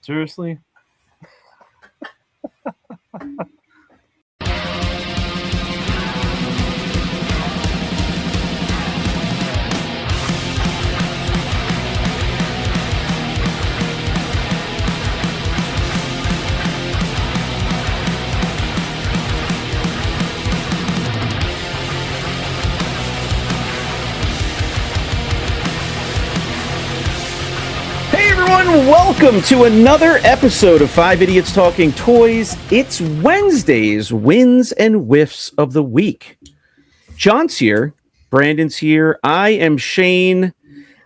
Seriously? Welcome to another episode of Five Idiots Talking Toys. It's Wednesday's Wins and Whiffs of the Week. John's here. Brandon's here. I am Shane.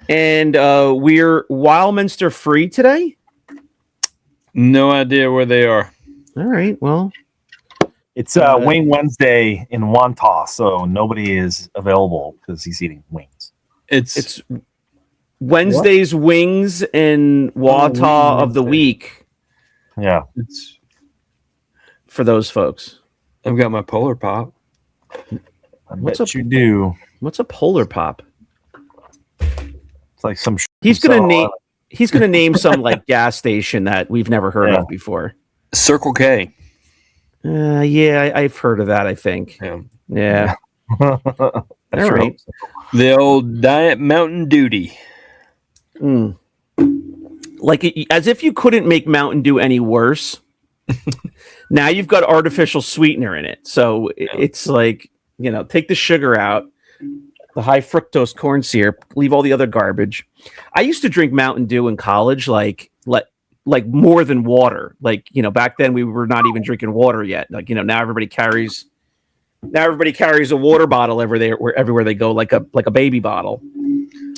And we're Wildminster free today? No idea where they are. All right, well. It's Wing Wednesday in Wantagh, so nobody is available because he's eating wings. It's Wednesday's Wings and Wantagh of the week. Yeah. It's for those folks. I've got my Polar Pop. You do. What's a Polar Pop? It's like some He's gonna name some like gas station that we've never heard of before. Circle K. Yeah, I've heard of that, I think. Yeah. All right. The old Diet Mountain Duty. Like as if you couldn't make Mountain Dew any worse. Now you've got artificial sweetener in it. So it's like, take the sugar out, the high fructose corn syrup, leave all the other garbage. I used to drink Mountain Dew in college, like more than water. Like, back then we were not even drinking water yet. Like, now everybody carries a water bottle everywhere they go, like a baby bottle.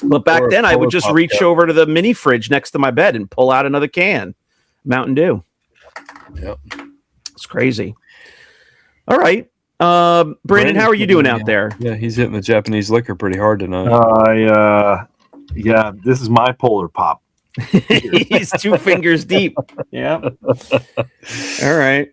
But back then, I would just reach over to the mini fridge next to my bed and pull out another can, Mountain Dew. Yep, it's crazy. All right, Brandon, how are you doing out there? Yeah, he's hitting the Japanese liquor pretty hard tonight. Yeah, this is my Polar Pop. He's 2 fingers deep. Yeah. All right.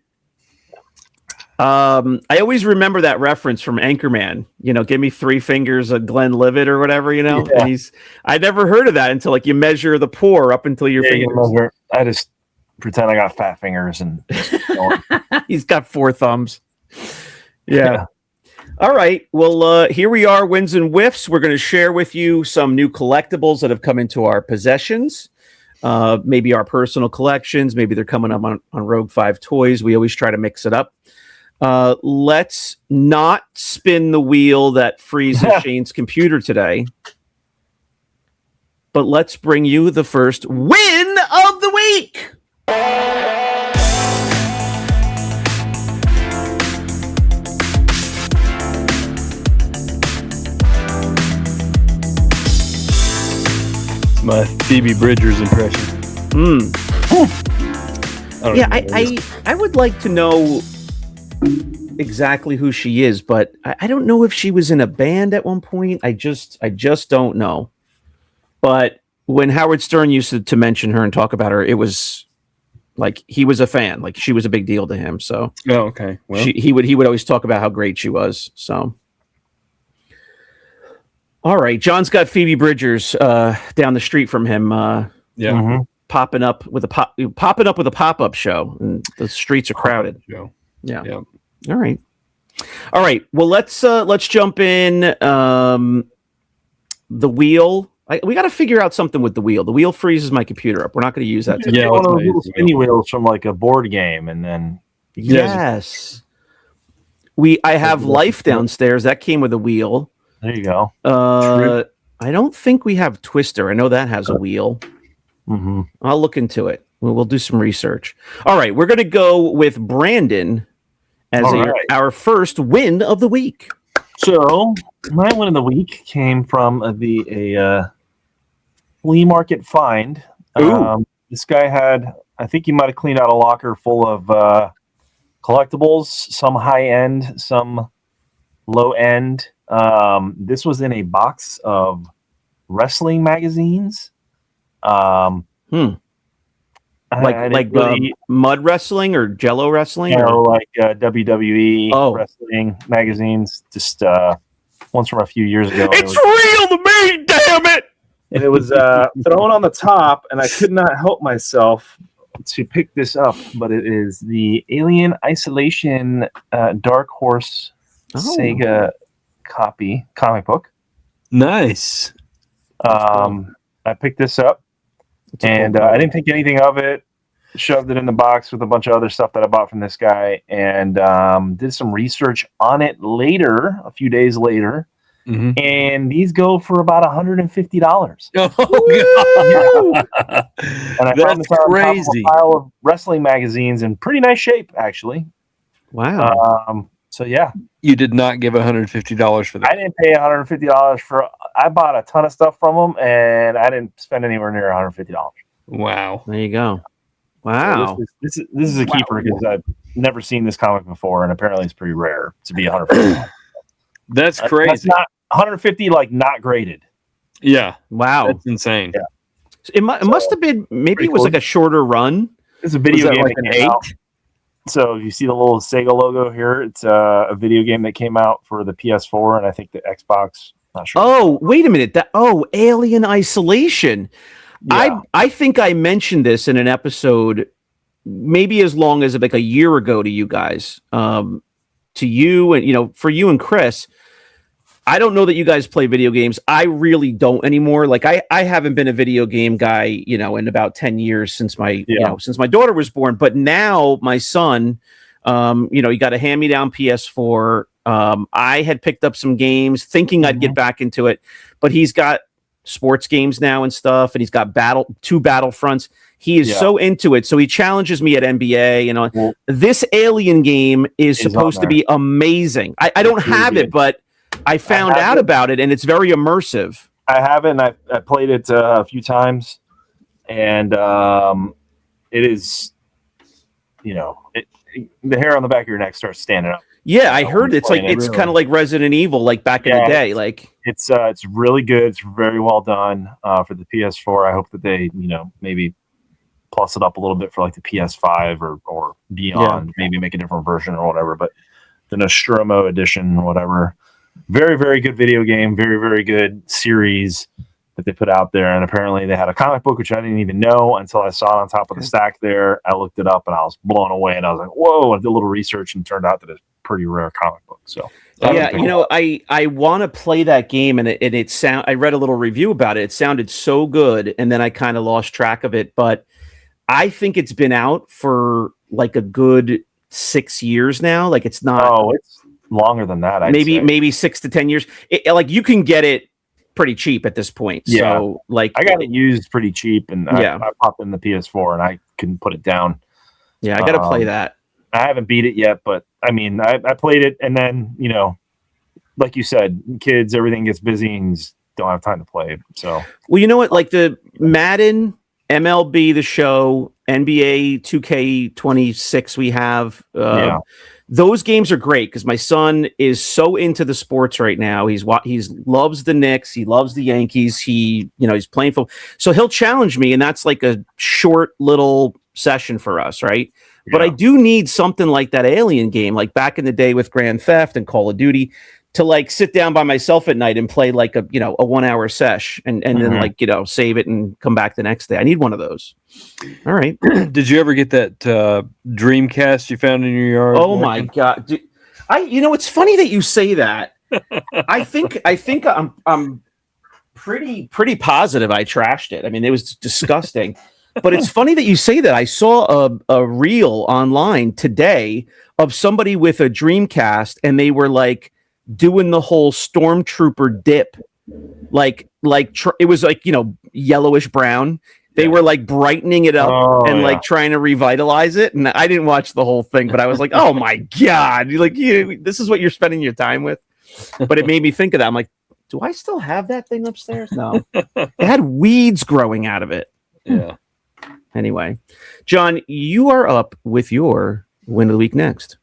I always remember that reference from Anchorman, give me 3 fingers of Glenlivet or whatever, Yeah. And I never heard of that until you measure the pour up until your fingers. I just pretend I got fat fingers and he's got 4 thumbs. Yeah. All right. Well, here we are, Wins and Whiffs. We're going to share with you some new collectibles that have come into our possessions. Maybe our personal collections. Maybe they're coming up on Rogue 5 Toys. We always try to mix it up. Let's not spin the wheel that freezes Shane's computer today. But let's bring you the first win of the week. My Phoebe Bridgers impression. I would like to know exactly who she is, but I don't know if she was in a band at one point. I just don't know. But when Howard Stern used to mention her and talk about her, it was like he was a fan. Like she was a big deal to him. So okay. Well, he would always talk about how great she was. So all right, John's got Phoebe Bridgers down the street from him. Popping up with a pop-up show, and the streets are crowded. Yeah. All right. Well, let's jump in. The wheel. We got to figure out something with the wheel. The wheel freezes my computer up. We're not going to use that today. One of those little spinny wheels from like a board game, and then yes, I have Life downstairs that came with a wheel. There you go. I don't think we have Twister. I know that has a wheel. Mm-hmm. I'll look into it. We'll do some research. All right, we're going to go with Brandon as our first win of the week. So my win of the week came from a flea market find. This guy had, I think he might have cleaned out a locker full of collectibles, some high end, some low end. This was in a box of wrestling magazines. Like mud wrestling or Jello wrestling, or like WWE wrestling magazines. Just ones from a few years ago. It's real to me, damn it! And it was thrown on the top, and I could not help myself to pick this up, but it is the Alien Isolation Dark Horse Sega comic book. Nice. I picked this up, and I didn't think anything of it. Shoved it in the box with a bunch of other stuff that I bought from this guy, and did some research on it later, a few days later. Mm-hmm. And these go for about $150. Oh, God. And I found this on crazy. top of a pile of wrestling magazines in pretty nice shape, actually. Wow. So yeah, You did not give $150 for that. I didn't pay $150 for. I bought a ton of stuff from them, and I didn't spend anywhere near $150. Wow. There you go. Wow. So this is a keeper because I've never seen this comic before, and apparently it's pretty rare to be $150. That's crazy. That's not 150, like not graded. Yeah. Wow. That's insane. Yeah. It must have been, maybe it was cool. like a shorter run. It's a video Was that game like that an came 8? out. So you see the little Sega logo here. It's a video game that came out for the PS4 and I think the Xbox. Not sure. Oh, wait a minute. Alien Isolation. Yeah. I think I mentioned this in an episode, maybe as long as like a year ago to you guys, to you and for you and Chris. I don't know that you guys play video games. I really don't anymore. Like I haven't been a video game guy, in about 10 years since my daughter was born. But now my son, he got a hand-me-down PS4. I had picked up some games thinking I'd get back into it, but he's got sports games now and stuff, and he's got two Battlefronts. He is so into it. So he challenges me at NBA. Well, this Alien game is supposed to be amazing. I don't have it, but I found out about it, and it's very immersive. I haven't. I played it a few times, and it is, the hair on the back of your neck starts standing up. Yeah, I heard it's like it's kind of like Resident Evil, like back in the day. Like it's really good. It's very well done for the PS4. I hope that they maybe plus it up a little bit for like the PS5 or beyond. Maybe make a different version or whatever. But the Nostromo edition or whatever. Very, very good video game. Very, very good series that they put out there. And apparently they had a comic book, which I didn't even know until I saw it on top of the stack there. I looked it up and I was blown away. And I was like, whoa. I did a little research and turned out that it's a pretty rare comic book. So I want to play that game, and I read a little review about it. It sounded so good, and then I kind of lost track of it. But I think it's been out for like a good 6 years now. Like it's not. Oh, it's longer than that. Maybe 6 to 10 years. Like you can get it pretty cheap at this point. Yeah. So like I got it used pretty cheap, and Yeah. I popped in the PS4 and I couldn't put it down. yeah, I got to play that. I haven't beat it yet, but I mean, I played it, and then like you said, kids, everything gets busy and you just don't have time to play. So Well, you know what? Like the Madden, MLB, the show, NBA 2K26 we have. Those games are great because my son is so into the sports right now. He's loves the Knicks. He loves the Yankees. He's playing football. So he'll challenge me, and that's like a short little session for us, right? But I do need something like that Alien game, like back in the day with Grand Theft and Call of Duty, to like sit down by myself at night and play like a 1 hour sesh and then like save it and come back the next day. I need one of those. All right. Did you ever get that Dreamcast you found in your yard? Oh my God. Dude, it's funny that you say that. I think I'm pretty positive I trashed it. I mean, it was disgusting. But it's funny that you say that. I saw a reel online today of somebody with a Dreamcast, and they were like doing the whole stormtrooper dip, it was like yellowish brown. They were like brightening it up like trying to revitalize it. And I didn't watch the whole thing, but I was like, oh my God, this is what you're spending your time with. But it made me think of that. I'm like, do I still have that thing upstairs? No, it had weeds growing out of it. Yeah. Anyway, John, you are up with your win of the week next.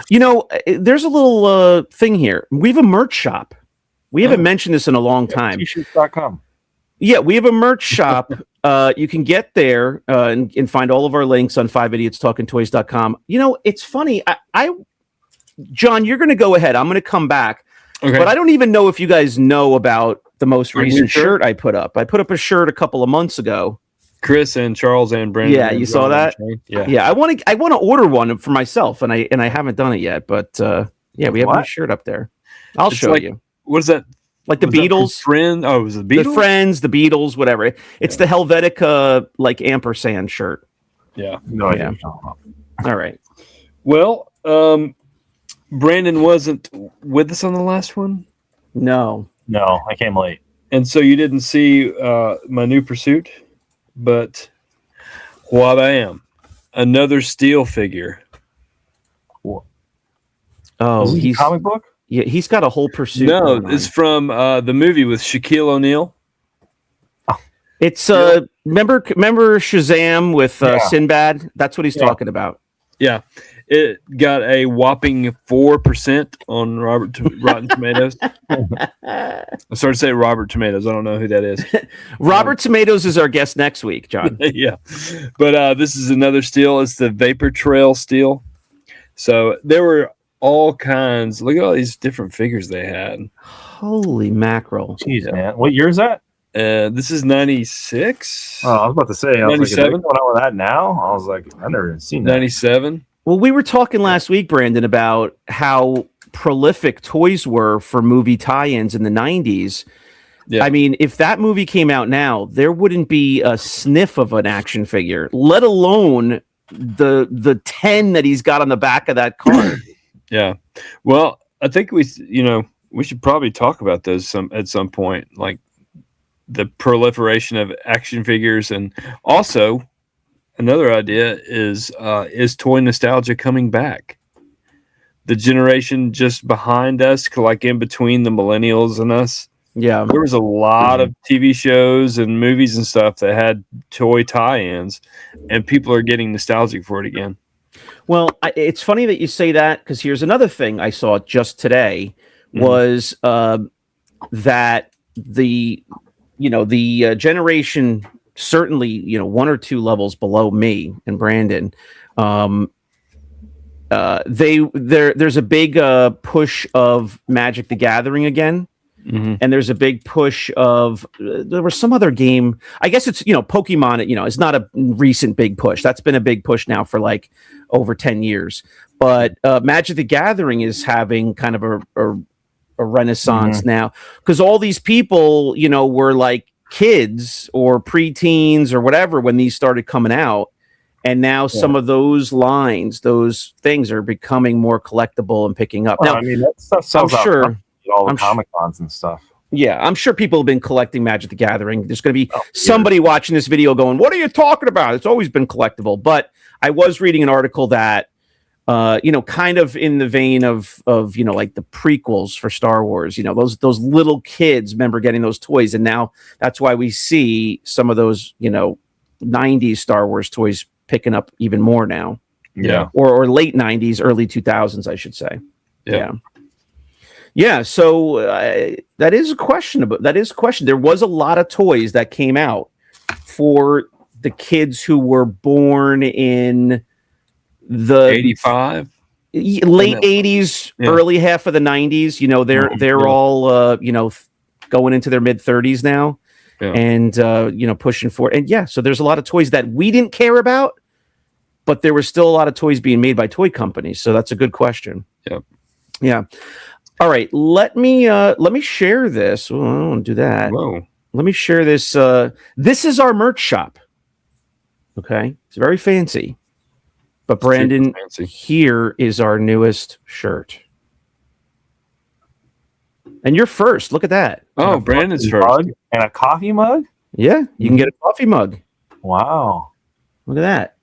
There's a little thing here. We have a merch shop. We haven't mentioned this in a long time. T-shirts.com. Yeah, we have a merch shop. You can get there and find all of our links on 5idiotstalkingtoys.com. It's funny. John, you're going to go ahead. I'm going to come back. Okay. But I don't even know if you guys know about the most recent shirt I put up. I put up a shirt a couple of months ago. Chris and Charles and Brandon. Yeah, you saw that? Yeah. Yeah, I want to order one for myself, and I haven't done it yet. But yeah, we have a new shirt up there. I'll show you. What is that? Like the Beatles, Friend? Oh, it was the Beatles. The Friends, the Beatles, whatever. It's the Helvetica like ampersand shirt. Yeah. No idea. All right. Well, Brandon wasn't with us on the last one. No, I came late, and so you didn't see my new pursuit. But wha-bam, another steel figure. Oh, he's a comic book. Yeah, he's got a whole pursuit. No, it's from the movie with Shaquille O'Neal. It's remember Shazam with Sinbad? That's what he's talking about. Yeah, it got a whopping 4% on Rotten Tomatoes. I'm sorry to say Robert Tomatoes. I don't know who that is. Robert Tomatoes is our guest next week, John. Yeah, but this is another steel. It's the Vapor Trail steel. So there were all kinds. Look at all these different figures they had. Holy mackerel! Jeez, man. What year is that? This is 96. Oh, I was about to say, 97. Going on with that now? I was like, I've never even seen that. 97. Well, we were talking last week, Brandon, about how prolific toys were for movie tie-ins in the 90s. Yeah. I mean, if that movie came out now, there wouldn't be a sniff of an action figure, let alone the 10 that he's got on the back of that car. Yeah. Well, I think we should probably talk about those at some point, like the proliferation of action figures. And also another idea is toy nostalgia coming back? The generation just behind us, like in between the millennials and us. Yeah. There was a lot of TV shows and movies and stuff that had toy tie-ins, and people are getting nostalgic for it again. Well, it's funny that you say that, because here's another thing I saw just today was that the generation, certainly, one or two levels below me and Brandon, there's a big push of Magic the Gathering again. Mm-hmm. And there's a big push of there was some other game. I guess it's Pokemon. It's not a recent big push. That's been a big push now for like over 10 years. But Magic the Gathering is having kind of a renaissance now, because all these people were like kids or preteens or whatever when these started coming out, and now some of those lines, those things are becoming more collectible and picking up. Now, I mean, that stuff sells out. Sure. All the Comic Cons and stuff. Yeah, I'm sure people have been collecting Magic the Gathering. There's going to be somebody watching this video going, "What are you talking about? It's always been collectible." But I was reading an article that, kind of in the vein of like the prequels for Star Wars. Those little kids remember getting those toys, and now that's why we see some of those 90s Star Wars toys picking up even more now. Yeah, or late 90s, early 2000s, I should say. Yeah. Yeah, so that is a question. There was a lot of toys that came out for the kids who were born in the 85, late 80s, early half of the 90s. They're all going into their mid 30s now, and pushing for it. And so there's a lot of toys that we didn't care about, but there were still a lot of toys being made by toy companies. So that's a good question. Yeah. All right, let me share this. Oh, I don't want to do that. Whoa. Let me share this. This is our merch shop. Okay, it's very fancy. But Brandon, here is our newest shirt. And you're first. Look at that. Oh, Brandon's first. Mug and a coffee mug? Yeah, you can get a coffee mug. Wow. Look at that.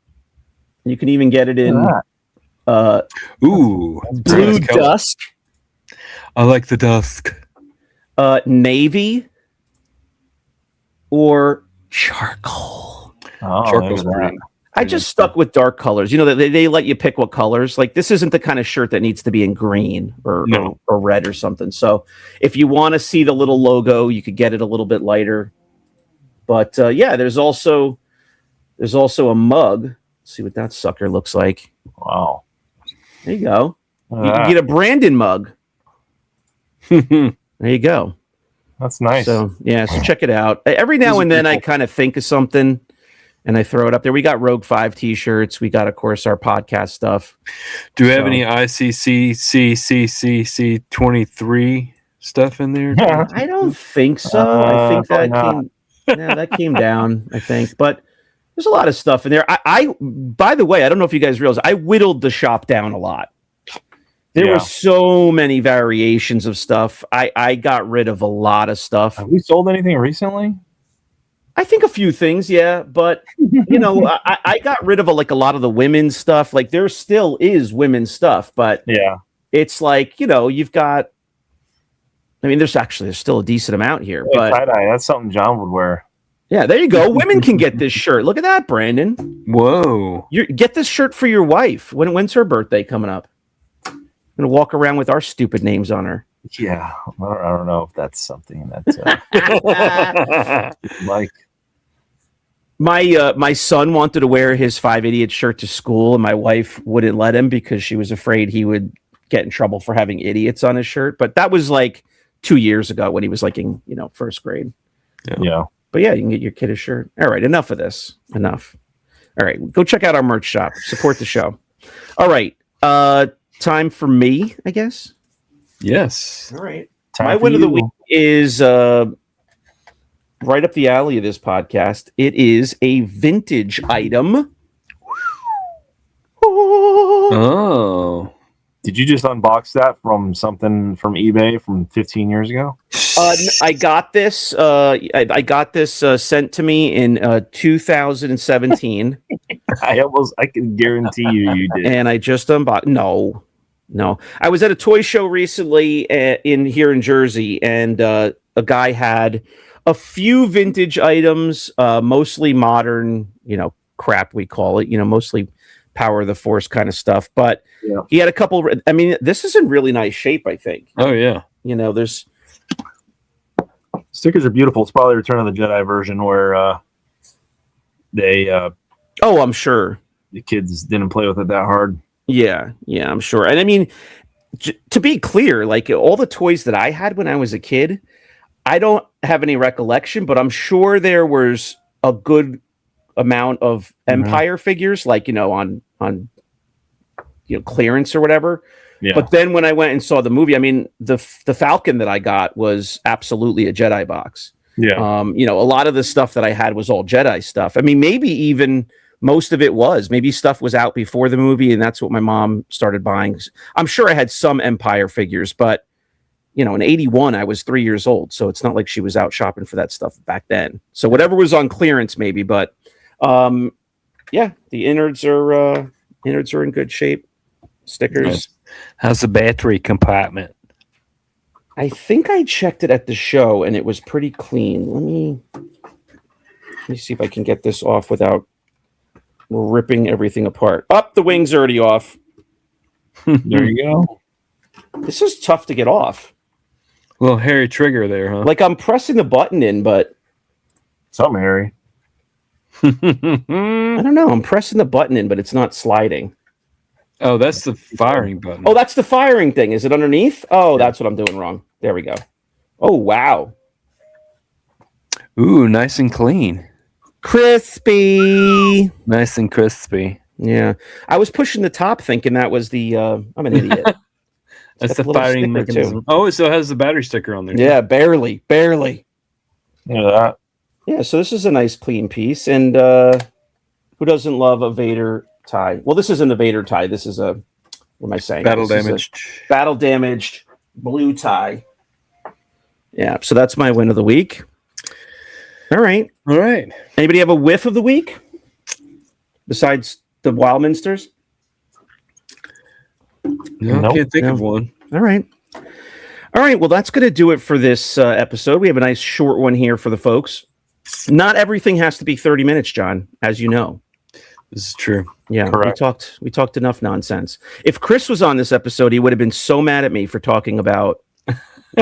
You can even get it in blue dusk. I like the dusk. Navy or charcoal. Charcoal's green. I just stuck with dark colors. They let you pick what colors. Like, this isn't the kind of shirt that needs to be in green or red or something. So if you want to see the little logo, you could get it a little bit lighter. But there's also a mug. Let's see what that sucker looks like. Wow. There you go. You can get a Brandon mug. There you go. That's nice. So check it out. Every now and then I kind of think of something and I throw it up there. We got Rogue 5 t-shirts. We got, of course, our podcast stuff. Do we have any ICCCCC23 stuff in there? I don't think so. I think that came down, I think. But there's a lot of stuff in there. I by the way, I don't know if you guys realize, I whittled the shop down a lot. There were so many variations of stuff. I got rid of a lot of stuff. Have we sold anything recently? I think a few things, yeah. But, you know, I got rid of a lot of the women's stuff. Like, there still is women's stuff. But it's like, you know, you've got, I mean, there's still a decent amount here. But tie-dye, that's something John would wear. Yeah, there you go. Women can get this shirt. Look at that, Brandon. Whoa. Get this shirt for your wife. When's her birthday coming up? I'm going to walk around with our stupid names on her. Yeah, I don't know if that's something that's like. My son wanted to wear his 5 Idiots shirt to school, and my wife wouldn't let him because she was afraid he would get in trouble for having idiots on his shirt. But that was like 2 years ago when he was like in, first grade. Yeah. But yeah, you can get your kid a shirt. All right, enough of this. Enough. All right, go check out our merch shop. Support the show. All right, time for me, I guess. Yes. All right. My win of the week is right up the alley of this podcast. It is a vintage item. Oh. Did you just unbox that from something from eBay from 15 years ago? I got this. I got this sent to me in 2017. I can guarantee you did. And I just unboxed. No. I was at a toy show recently here in Jersey, and a guy had a few vintage items, mostly modern, crap we call it, mostly Power of the Force kind of stuff. But he had a couple. I mean, this is in really nice shape, I think. Oh yeah. There's stickers are beautiful. It's probably Return of the Jedi version where they. I'm sure the kids didn't play with it that hard. Yeah, I'm sure. And I mean, to be clear, like all the toys that I had when I was a kid, I don't have any recollection, but I'm sure there was a good amount of Empire figures, like on clearance or whatever. Yeah. But then when I went and saw the movie, I mean, the Falcon that I got was absolutely a Jedi box. Yeah. A lot of the stuff that I had was all Jedi stuff. I mean, maybe even most of it was. Maybe stuff was out before the movie, and that's what my mom started buying. I'm sure I had some Empire figures, but in 81, I was 3 years old, so it's not like she was out shopping for that stuff back then. So whatever was on clearance, maybe. But the innards are in good shape. Stickers. Nice. How's the battery compartment? I think I checked it at the show, and it was pretty clean. Let me see if I can get this off without ripping everything apart. The wing's already off. There you go. This is tough to get off. A little hairy trigger there, huh? Like I'm pressing the button in, but something hairy. I don't know. I'm pressing the button in, but it's not sliding. Oh, that's the firing button. Oh, that's the firing thing. Is it underneath? Oh, that's what I'm doing wrong. There we go. Oh, wow. Ooh, nice and clean. Crispy. Nice and crispy. Yeah. I was pushing the top thinking that was the I'm an idiot. That's the firing mechanism. Oh, it still has the battery sticker on there. Yeah, barely. Look at that. Yeah, so this is a nice clean piece. And who doesn't love a Vader tie? Well, this isn't a Vader tie. This is a, what am I saying? Battle damaged blue tie. Yeah, so that's my win of the week. All right. Anybody have a whiff of the week besides the Wildminsters? No, I can't think of one. All right. Well, that's going to do it for this episode. We have a nice short one here for the folks. Not everything has to be 30 minutes, John, as you know. This is true. Yeah, correct. We talked enough nonsense. If Chris was on this episode, he would have been so mad at me for talking about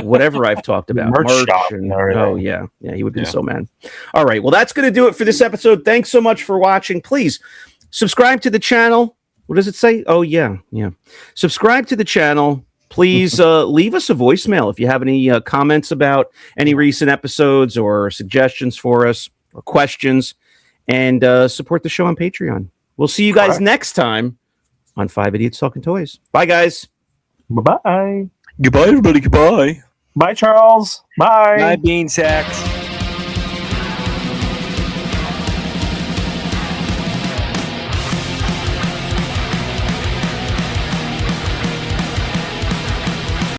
whatever I've talked about. Merch shop and he would have been so mad. All right, well, that's going to do it for this episode. Thanks so much for watching. Please subscribe to the channel. What does it say? Oh, yeah. Subscribe to the channel. Please leave us a voicemail if you have any comments about any recent episodes or suggestions for us or questions. and support the show on Patreon. We'll see you guys next time on 5 Idiots Talking Toys. Bye, guys. Bye-bye. Goodbye, everybody. Goodbye. Bye, Charles. Bye. Bye, Bean Sacks.